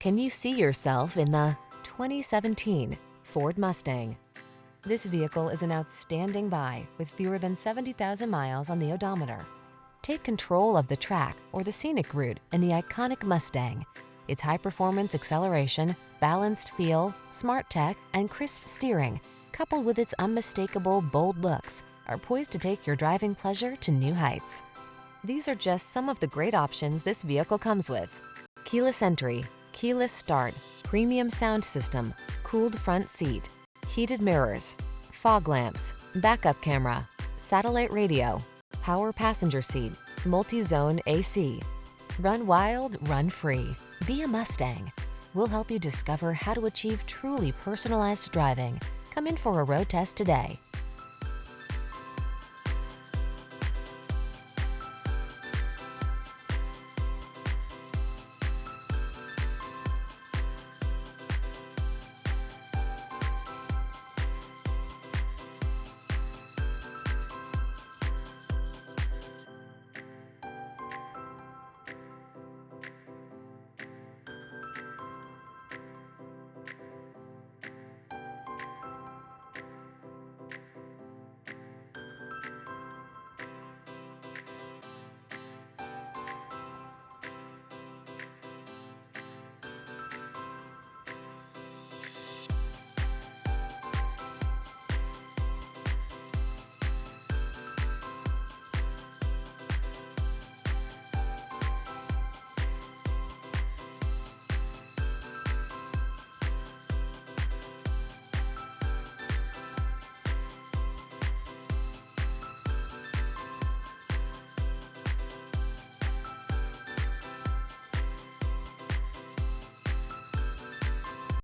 Can you see yourself in the 2017 Ford Mustang? This vehicle is an outstanding buy with fewer than 70,000 miles on the odometer. Take control of the track or the scenic route in the iconic Mustang. Its high-performance acceleration, balanced feel, smart tech, and crisp steering, coupled with its unmistakable, bold looks, are poised to take your driving pleasure to new heights. These are just some of the great options this vehicle comes with: keyless entry, keyless start, premium sound system, cooled front seat, heated mirrors, fog lamps, backup camera, satellite radio, power passenger seat, multi-zone AC. Run wild, run free. Be a Mustang. We'll help you discover how to achieve truly personalized driving. Come in for a road test today.